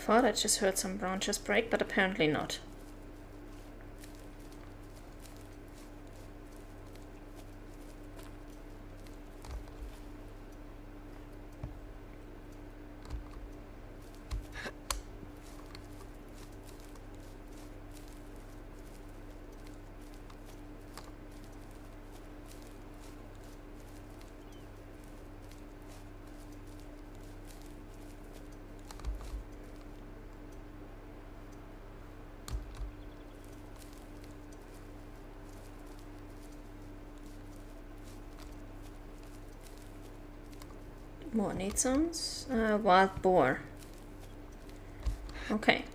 Thought I just heard some branches break, but apparently not. More need zones. Wild boar. Okay.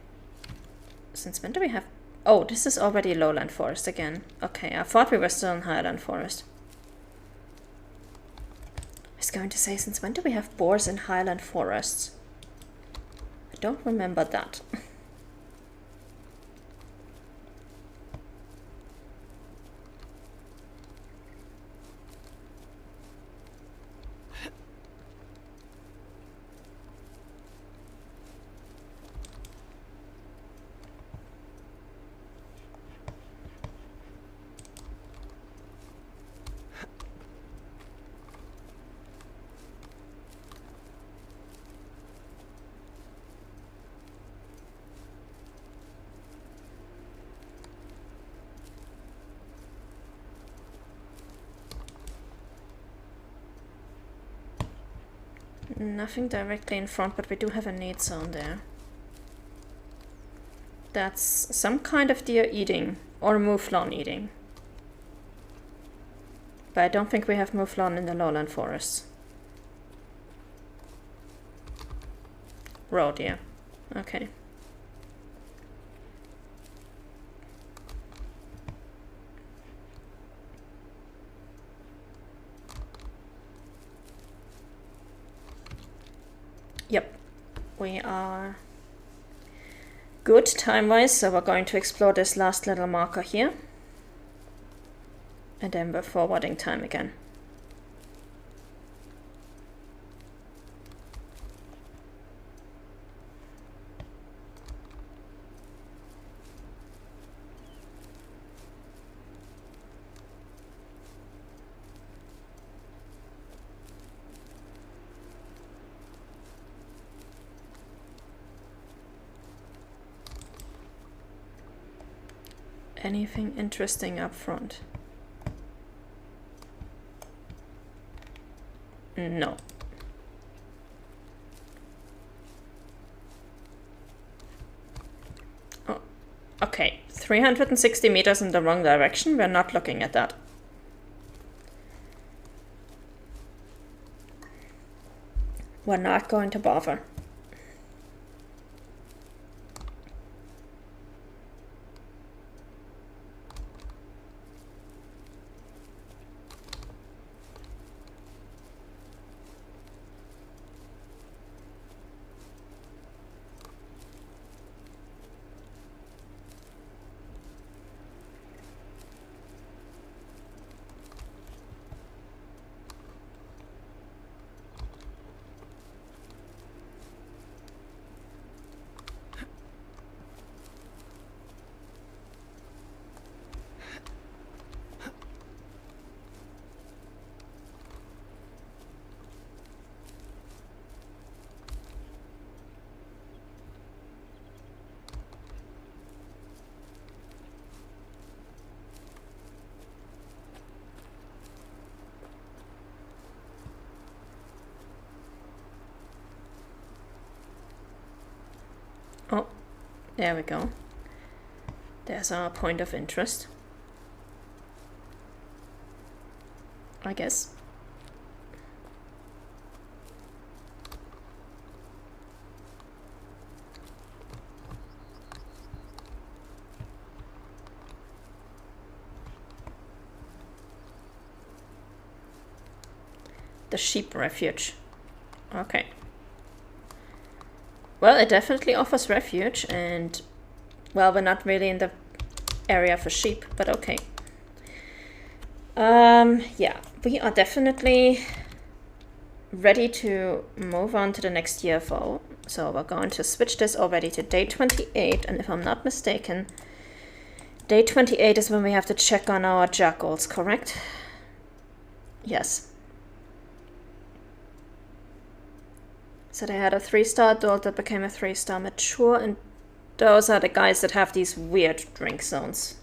Since when do we have... Oh, this is already lowland forest again. Okay, I thought we were still in highland forest. I was going to say, since when do we have boars in highland forests? I don't remember that. Nothing directly in front, but we do have a need zone there. That's some kind of deer eating, or mouflon eating. But I don't think we have mouflon in the lowland forests. Roe deer. Okay. Yep, we are good time-wise, so we're going to explore this last little marker here. And then we're forwarding time again. Anything interesting up front? No. Oh, okay. 360 meters in the wrong direction. We're not looking at that. We're not going to bother. Oh, there we go. There's our point of interest, I guess. The sheep refuge. Okay. Well, it definitely offers refuge, and, well, we're not really in the area for sheep, but okay. Yeah, we are definitely ready to move on to the next UFO. So we're going to switch this already to day 28, and if I'm not mistaken, day 28 is when we have to check on our jackals, correct? Yes. So they had a 3-star adult that became a 3-star mature, and those are the guys that have these weird drink zones.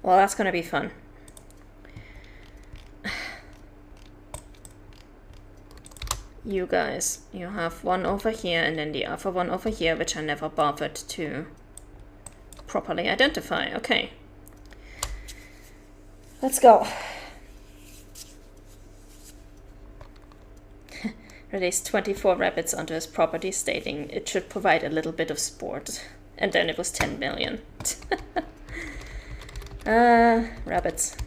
Well, that's gonna be fun. You guys, you have one over here and then the other one over here, which I never bothered to properly identify. Okay. Let's go. Release 24 rabbits onto his property, stating it should provide a little bit of sport. And then it was 10 million. Rabbits.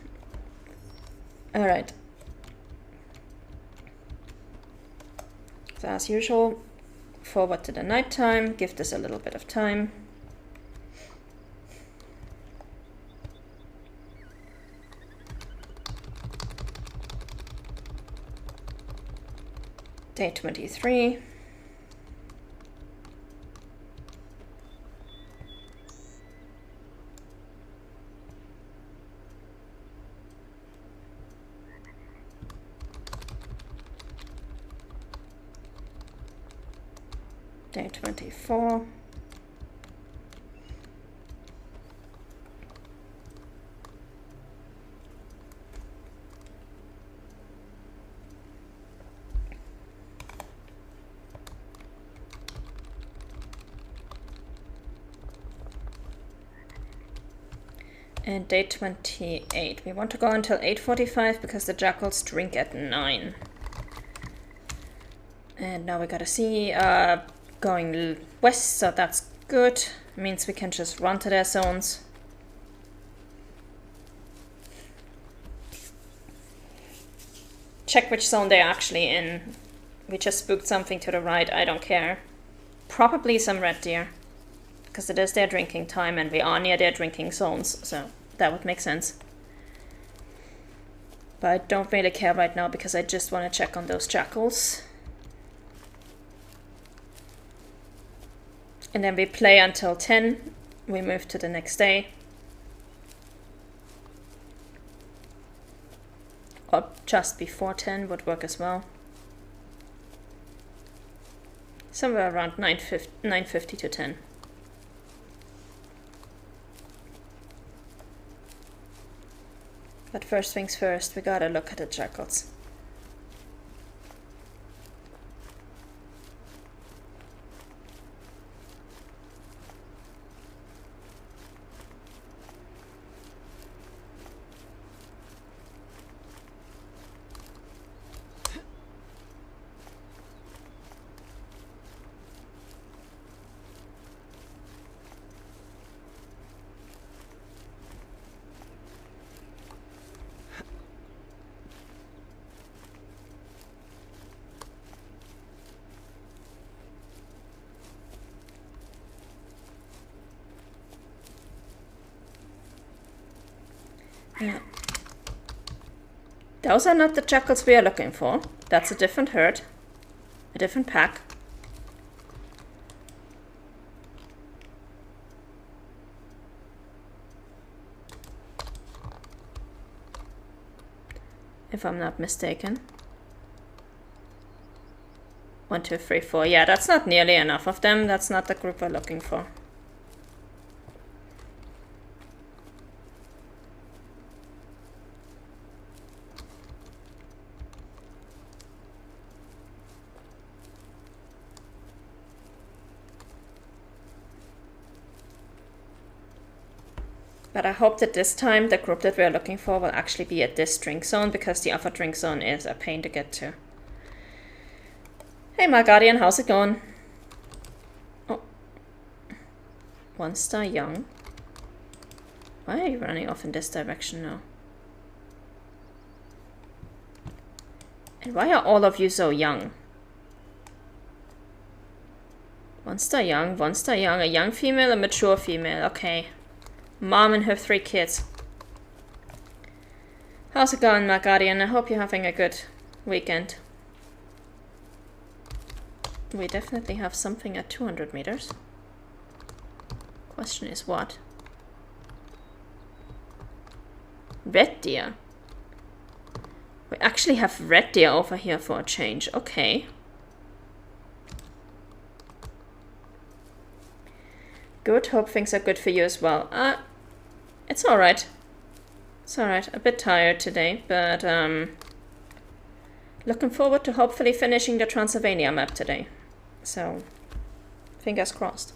Alright. So as usual, forward to the nighttime, give this a little bit of time. Day 23. Day 24. And day 28. We want to go until 8:45 because the jackals drink at 9. And now we gotta see going west, so that's good. Means we can just run to their zones. Check which zone they're actually in. We just spooked something to the right, I don't care. Probably some red deer, because it is their drinking time and we are near their drinking zones, so that would make sense. But I don't really care right now because I just want to check on those jackals. And then we play until 10. We move to the next day. Or just before 10 would work as well. Somewhere around 9:50 to 10. But first things first, we gotta look at the jackals. Yeah. Those are not the jackals we are looking for. That's a different herd. A different pack. If I'm not mistaken. 1, 2, 3, 4. Yeah, that's not nearly enough of them. That's not the group we're looking for. But I hope that this time the group that we're looking for will actually be at this drink zone, because the other drink zone is a pain to get to. Hey, my guardian, how's it going? Oh. 1-star young. Why are you running off in this direction now? And why are all of you so young? 1-star young, 1-star young, a young female, a mature female. Okay. Mom and her 3 kids. How's it going, my guardian? I hope you're having a good weekend. We definitely have something at 200 meters. Question is what? Red deer. We actually have red deer over here for a change. Okay. Good. Hope things are good for you as well. It's alright. It's alright. A bit tired today, but looking forward to hopefully finishing the Transylvania map today. So, fingers crossed.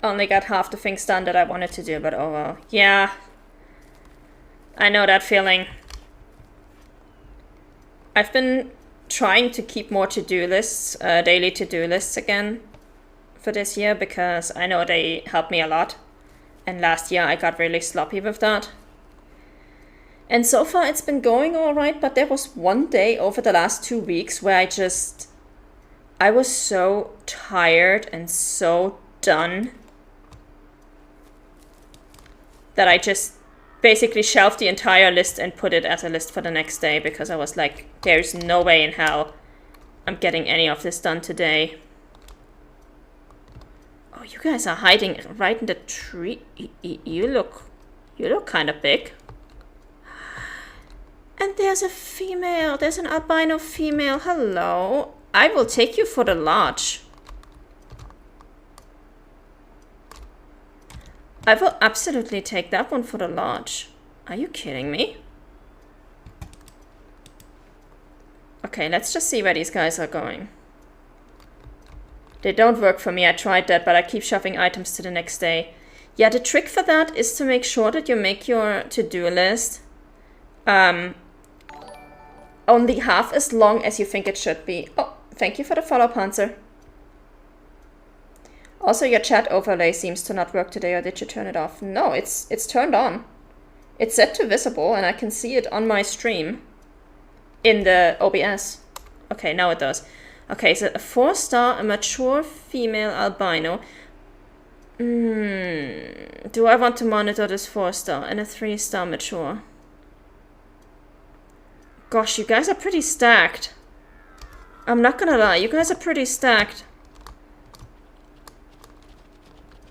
Only got half the things done that I wanted to do, but oh well. Yeah. I know that feeling. I've been trying to keep more to-do lists, daily to-do lists again for this year, because I know they help me a lot. And last year I got really sloppy with that. And so far it's been going alright, but there was one day over the last 2 weeks where I was so tired and so done that I just basically shelved the entire list and put it as a list for the next day, because I was like, there's no way in hell I'm getting any of this done today. Oh, you guys are hiding right in the tree. You look kind of big. And there's a female. There's an albino female. Hello. I will take you for the large. I will absolutely take that one for the large. Are you kidding me? Okay, let's just see where these guys are going. They don't work for me. I tried that, but I keep shoving items to the next day. Yeah, the trick for that is to make sure that you make your to-do list only half as long as you think it should be. Oh, thank you for the follow, Panzer. Also, your chat overlay seems to not work today, or did you turn it off? No, it's turned on. It's set to visible, and I can see it on my stream in the OBS. Okay, now it does. Okay, so a 4-star, a mature female albino. Do I want to monitor this 4-star and a 3-star mature? Gosh, you guys are pretty stacked. I'm not gonna lie, you guys are pretty stacked.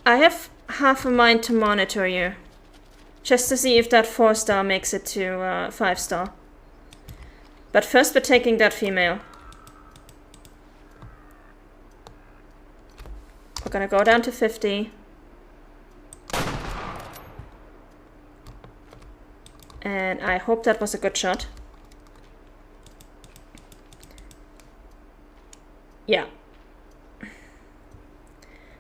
I have half a mind to monitor you, just to see if that 4-star makes it to 5-star. But first we're taking that female. We're gonna go down to 50. And I hope that was a good shot. Yeah.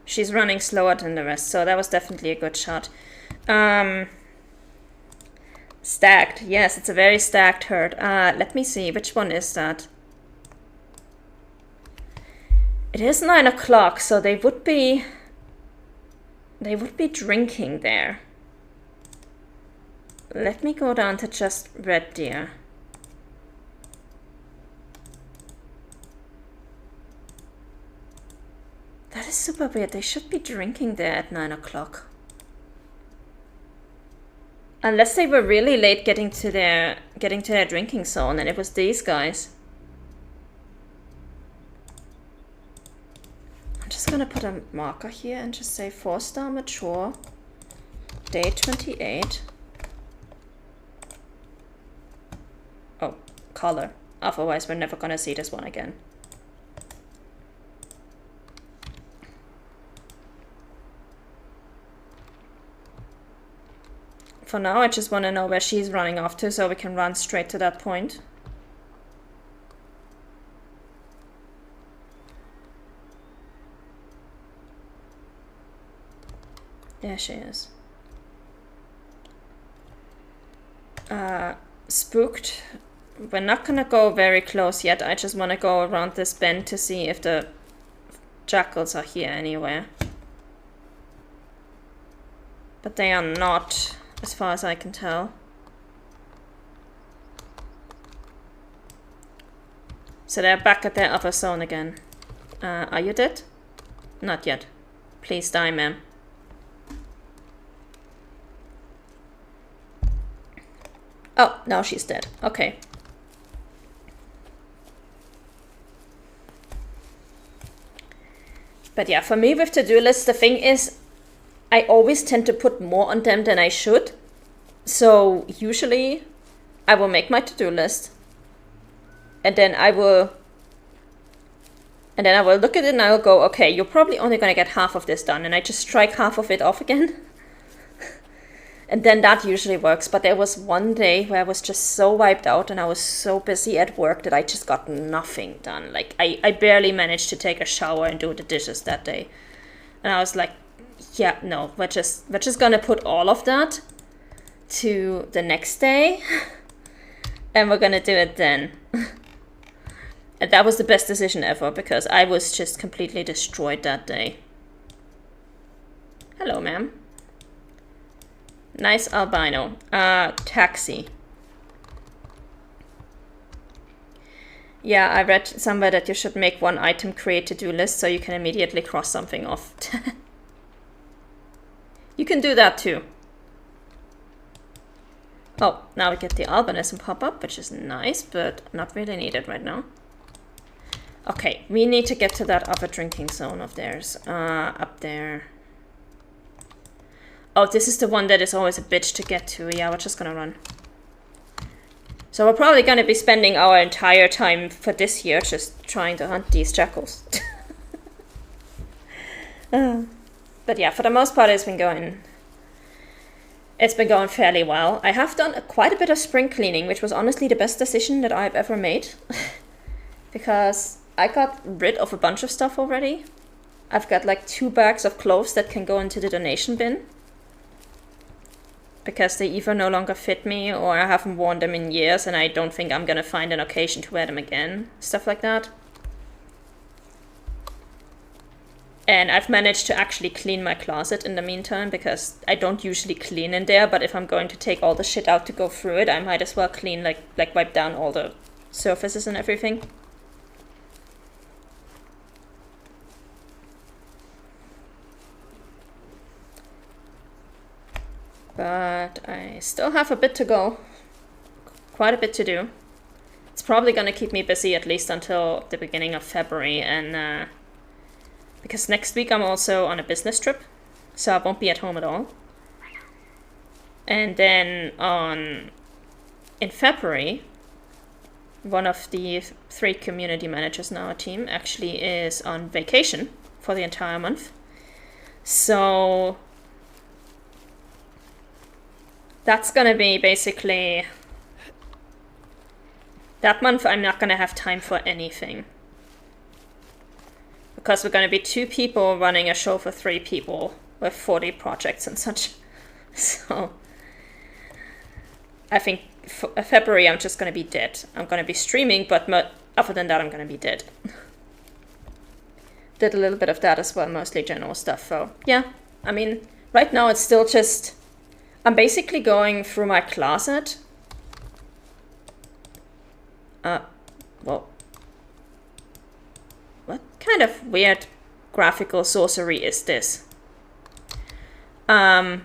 She's running slower than the rest, so that was definitely a good shot. Stacked. Yes, it's a very stacked herd. Let me see, which one is that? It is 9 o'clock, so they would be drinking there. Let me go down to just red deer. That is super weird. They should be drinking there at 9 o'clock. Unless they were really late getting to their drinking zone, and it was these guys. I'm just gonna put a marker here and just say 4-star mature, day 28. Oh, color. Otherwise we're never gonna see this one again. For now, I just want to know where she's running off to, so we can run straight to that point. There she is. Spooked. We're not gonna go very close yet. I just want to go around this bend to see if the jackals are here anywhere. But they are not, as far as I can tell. So they're back at their upper zone again. Are you dead? Not yet. Please die, ma'am. Oh, now she's dead. Okay. But yeah, for me with to-do lists, the thing is, I always tend to put more on them than I should. So usually I will make my to-do list, and then I will look at it and I will go, okay, you're probably only going to get half of this done, and I just strike half of it off again. And then that usually works. But there was one day where I was just so wiped out and I was so busy at work that I just got nothing done. Like I barely managed to take a shower and do the dishes that day. And I was like, yeah, no, we're just gonna put all of that to the next day and we're gonna do it then. And that was the best decision ever, because I was just completely destroyed that day. Hello, ma'am. Nice albino. Taxi. Yeah, I read somewhere that you should make one item create to-do list so you can immediately cross something off. You can do that too. Oh, now we get the albinism pop-up, which is nice, but not really needed right now. Okay, we need to get to that other drinking zone of theirs. Up there. Oh, this is the one that is always a bitch to get to. Yeah, we're just gonna run. So we're probably gonna be spending our entire time for this year just trying to hunt these jackals. But yeah, for the most part, it's been going fairly well. I have done quite a bit of spring cleaning, which was honestly the best decision that I've ever made. Because I got rid of a bunch of stuff already. I've got like 2 bags of clothes that can go into the donation bin, because they either no longer fit me or I haven't worn them in years and I don't think I'm gonna find an occasion to wear them again. Stuff like that. And I've managed to actually clean my closet in the meantime, because I don't usually clean in there, but if I'm going to take all the shit out to go through it, I might as well clean, like wipe down all the surfaces and everything. But I still have a bit to go. Quite a bit to do. It's probably going to keep me busy at least until the beginning of February, and because next week I'm also on a business trip, so I won't be at home at all. And then in February, one of the 3 community managers in our team actually is on vacation for the entire month. So that's gonna be basically, that month I'm not gonna have time for anything. Because we're gonna be 2 people running a show for 3 people with 40 projects and such. So I think for February I'm just gonna be dead. I'm gonna be streaming, but other than that I'm gonna be dead. Did a little bit of that as well, mostly general stuff. So yeah, I mean, right now it's still just, I'm basically going through my closet. Well, what kind of weird graphical sorcery is this? I'm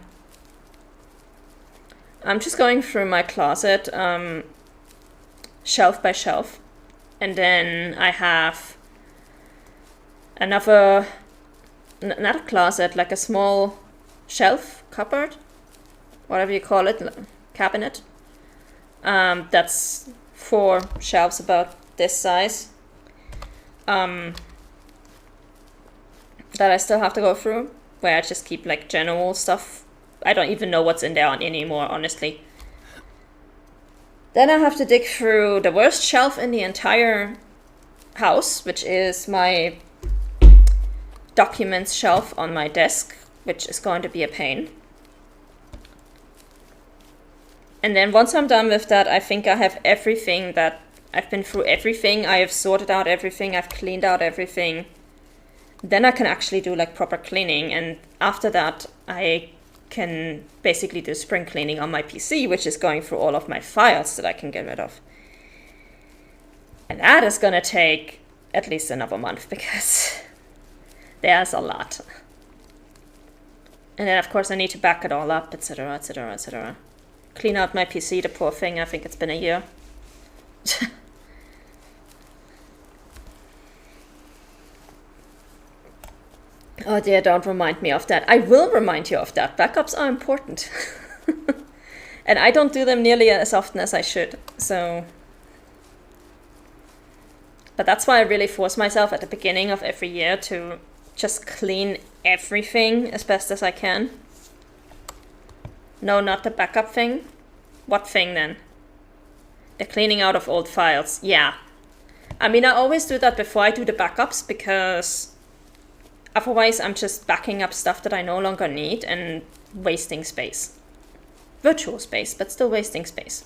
just going through my closet, shelf by shelf, and then I have another closet, like a small shelf, cupboard, whatever you call it, cabinet. That's 4 shelves about this size. That I still have to go through, where I just keep like general stuff. I don't even know what's in there anymore, honestly. Then I have to dig through the worst shelf in the entire house, which is my documents shelf on my desk, which is going to be a pain. And then once I'm done with that, I think I have everything that I've been through everything. I have sorted out everything. I've cleaned out everything. Then I can actually do like proper cleaning. And after that, I can basically do spring cleaning on my PC, which is going through all of my files that I can get rid of. And that is going to take at least another month, because there's a lot. And then of course I need to back it all up, etc., etc., etc. clean out my PC, the poor thing. I think it's been a year. Oh dear, don't remind me of that. I will remind you of that. Backups are important. And I don't do them nearly as often as I should, so... But that's why I really force myself at the beginning of every year to just clean everything as best as I can. No, not the backup thing. What thing then? The cleaning out of old files. Yeah. I mean, I always do that before I do the backups, because otherwise I'm just backing up stuff that I no longer need and wasting space. Virtual space, but still wasting space.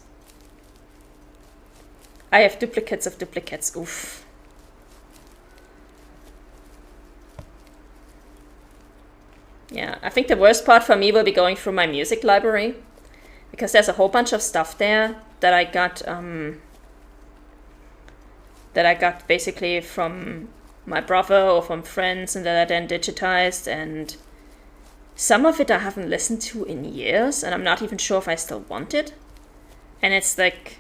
I have duplicates of duplicates. Oof. Yeah, I think the worst part for me will be going through my music library, because there's a whole bunch of stuff there that I got basically from my brother or from friends, and that I then digitized, and some of it I haven't listened to in years, and I'm not even sure if I still want it. And it's like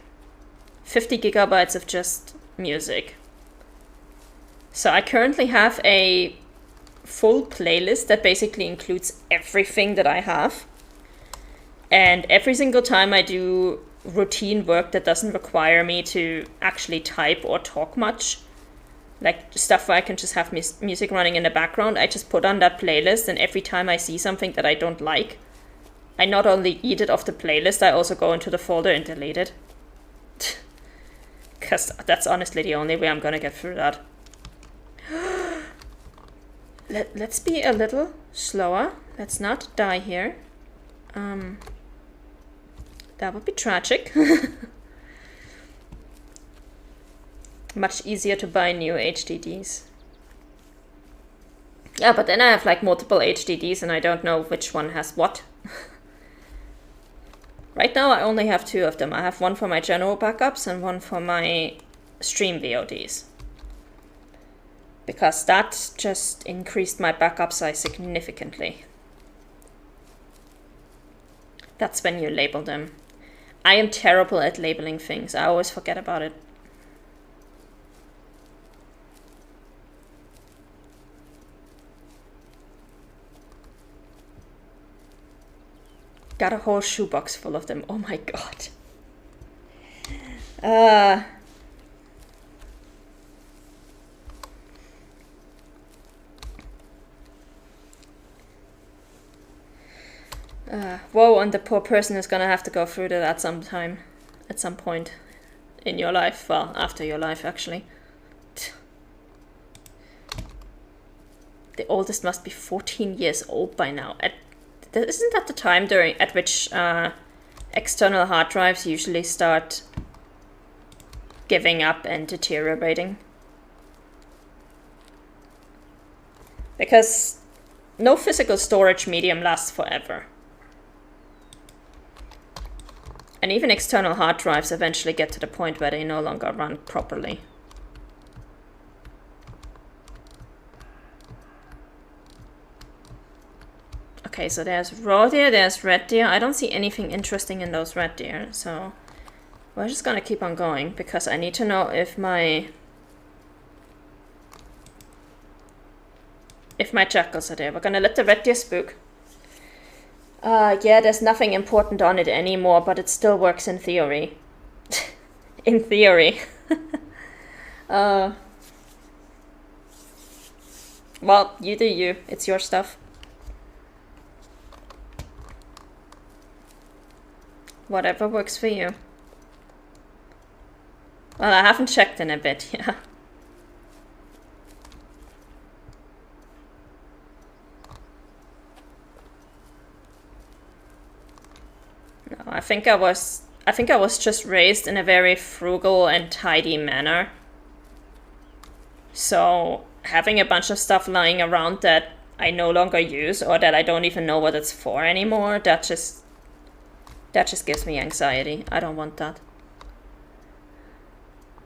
50 gigabytes of just music. So I currently have a full playlist that basically includes everything that I have. And every single time I do routine work that doesn't require me to actually type or talk much, like stuff where I can just have music running in the background, I just put on that playlist, and every time I see something that I don't like, I not only eat it off the playlist, I also go into the folder and delete it. Because that's honestly the only way I'm gonna get through that. Let's be a little slower. Let's not die here. That would be tragic. Much easier to buy new HDDs. Yeah, but then I have like multiple HDDs and I don't know which one has what. Right now I only have two of them. I have one for my general backups and one for my stream VODs. Because that just increased my backup size significantly. That's when you label them. I am terrible at labeling things. I always forget about it. Got a whole shoebox full of them. Oh my god. Woe on the poor person who's gonna have to go through that at some point in your life. Well, after your life, actually. The oldest must be 14 years old by now. Isn't that the time at which external hard drives usually start giving up and deteriorating? Because no physical storage medium lasts forever. And even external hard drives eventually get to the point where they no longer run properly. Okay, so there's raw deer, there's red deer. I don't see anything interesting in those red deer, so we're just gonna keep on going, because I need to know if my jackals are there. We're gonna let the red deer spook. Yeah, there's nothing important on it anymore, but it still works in theory. In theory. Well, you do you. It's your stuff. Whatever works for you. Well, I haven't checked in a bit, yeah. No, I think I was just raised in a very frugal and tidy manner. So having a bunch of stuff lying around that I no longer use, or that I don't even know what it's for anymore, that just gives me anxiety. I don't want that.